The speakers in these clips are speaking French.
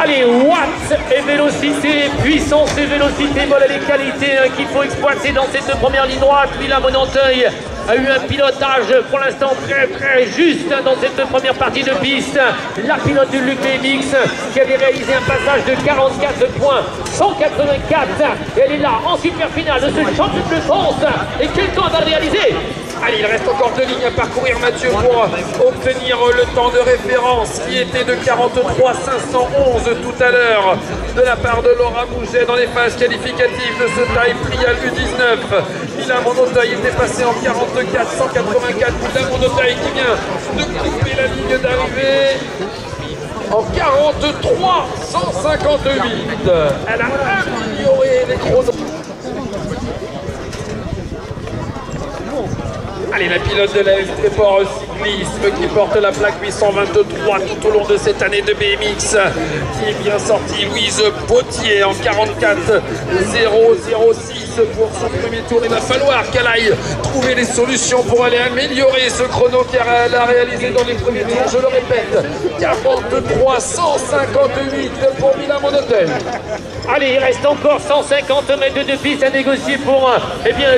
Allez, watts et vélocité, puissance et vélocité, voilà les qualités qu'il faut exploiter dans cette première ligne droite. Villa Monanteuil a eu un pilotage pour l'instant très juste dans cette première partie de piste. La pilote du Luc BMX qui avait réalisé un passage de 44 points, 184. Et elle est là en super finale de ce championnat de France. Et quel temps va réaliser? Allez, il reste encore 2 lignes à parcourir, Mathieu, pour obtenir le temps de référence qui était de 43 511 tout à l'heure de la part de Laura Mouget dans les phases qualificatives de ce Time Trial U19. Villa Monanteuil était passé en 44 184. Villa Monanteuil qui vient de couper la ligne d'arrivée en 43 158. Elle a amélioré les chronos. Allez, la pilote de la FT Sport Cyclisme qui porte la plaque 823 tout au long de cette année de BMX, qui est bien sortie, Louise Potier en 44 006 pour son premier tour. Il va falloir qu'elle aille trouver des solutions pour aller améliorer ce chrono qu'elle a réalisé dans les premiers tours. Je le répète, 43 158 pour Villa Monanteuil. Allez, il reste encore 150 mètres de piste à négocier pour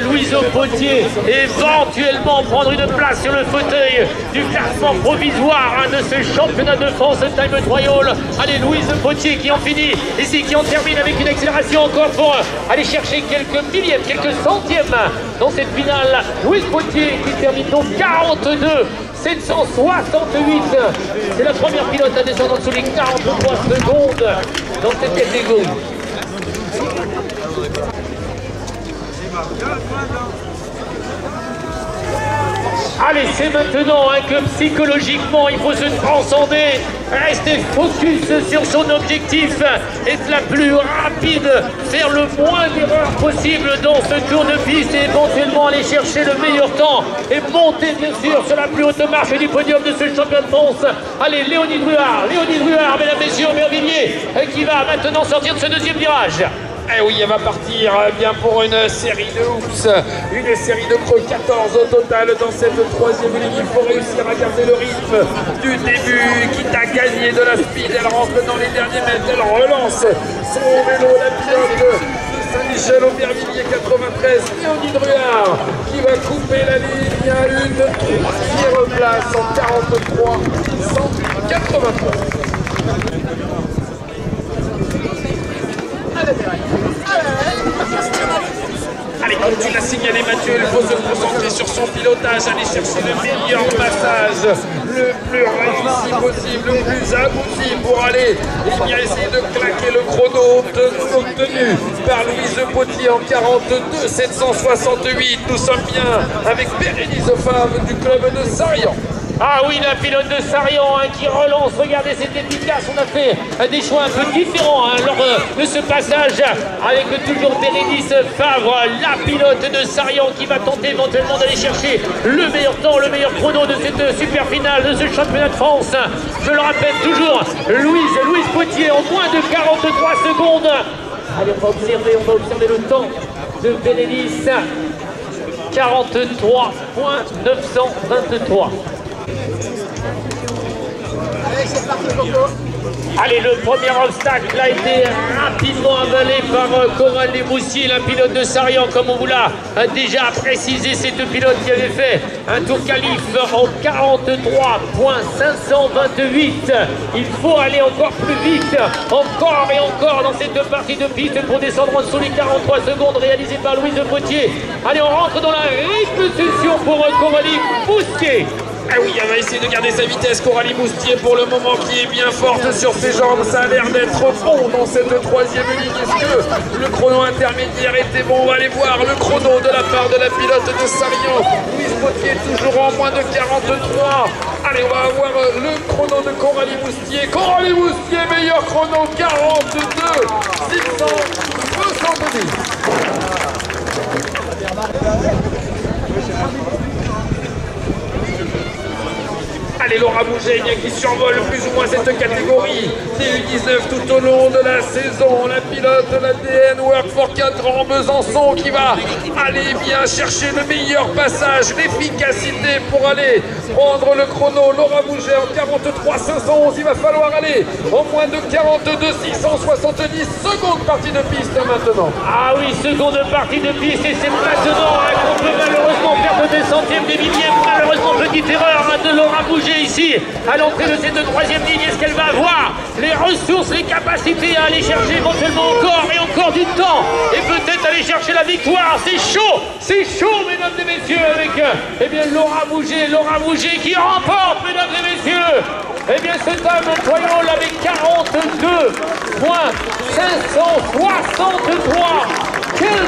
Louise Potier, éventuellement prendre une place sur le fauteuil du classement provisoire de ce championnat de France Time Trial. Allez, Louise Potier qui en finit ici, qui en termine avec une accélération encore pour aller chercher quelques millièmes, quelques centièmes dans cette finale. Louise Potier qui termine donc 42 768. C'est la première pilote à descendre sous les 43 secondes dans cette catégorie. Allez, c'est maintenant que psychologiquement il faut se transcender, rester focus sur son objectif, être la plus rapide, faire le moins d'erreurs possible dans ce tour de piste et éventuellement aller chercher le meilleur temps et monter bien sûr sur la plus haute marche du podium de ce championnat de France. Allez, Léonie Druard, mesdames, messieurs, Mervilliers, qui va maintenant sortir de ce deuxième virage. Eh oui, elle va partir bien pour une série de hoops, une série de creux, 14 au total dans cette troisième ligne. Il faut réussir à garder le rythme du début, quitte à gagner de la speed. Elle rentre dans les derniers mètres, elle relance son vélo, la pilote de Saint-Michel Aubervilliers 93, Léonie Druard, qui va couper la ligne à une troisième place en 43 183. Allez, comme tu l'as signalé, Mathieu, il faut se concentrer sur son pilotage, aller chercher le meilleur passage, le plus réussi possible, le plus abouti pour aller essayer de claquer le chrono obtenu par Louise Potier en 42 768. Nous sommes bien avec Bérénice Favre du club de Sarian. Ah oui, la pilote de Sarian qui relance, regardez, c'est efficace. On a fait des choix un peu différents lors de ce passage avec toujours Bérénice Favre, la pilote de Sarian qui va tenter éventuellement d'aller chercher le meilleur temps, le meilleur chrono de cette super finale de ce championnat de France. Je le rappelle toujours, Louise Potier en moins de 43 secondes. Allez, on va observer le temps de Bérénice. 43.923. Allez, c'est parti, Coco. Allez, le premier obstacle a été rapidement avalé par Coralie Moussier, la pilote de Sarian, comme on vous l'a déjà précisé. Cette pilote qui avait fait un tour qualif en 43.528. Il faut aller encore plus vite, encore et encore dans cette partie de piste pour descendre en dessous les 43 secondes réalisées par Louise Potier. Allez, on rentre dans la rythme session pour Coralie Moussier. Ah oui, elle va essayer de garder sa vitesse, Coralie Moustier, pour le moment, qui est bien forte sur ses jambes. Ça a l'air d'être bon dans cette troisième ligne. Est-ce que le chrono intermédiaire était bon? On va aller voir le chrono de la part de la pilote de Sarian. Louise Potier toujours en moins de 43. Allez, on va avoir le chrono de Coralie Moustier. Coralie Moustier, meilleur chrono, 42 670. Allez, Laura Mouget Bouget qui survole plus ou moins cette catégorie des U19 tout au long de la saison. La pilote de l'ADN Work for 4 ans Besançon qui va aller bien chercher le meilleur passage, l'efficacité pour aller prendre le chrono. Laura Bouget en 43 511, il va falloir aller en moins de 42 670 secondes partie de piste maintenant. Ah oui, seconde partie de piste et c'est maintenant qu'on peut malheureusement perdre des centièmes, des millièmes. Malheureusement, petite erreur de Laura Bouget ici à l'entrée de cette troisième ligne. Est-ce qu'elle va avoir les ressources, les capacités à aller chercher éventuellement encore et encore du temps et peut-être aller chercher la victoire? C'est chaud mesdames et messieurs avec eh bien Laura Bouget qui remporte mesdames et messieurs. Eh bien ce time incroyable avec 42,563. Quel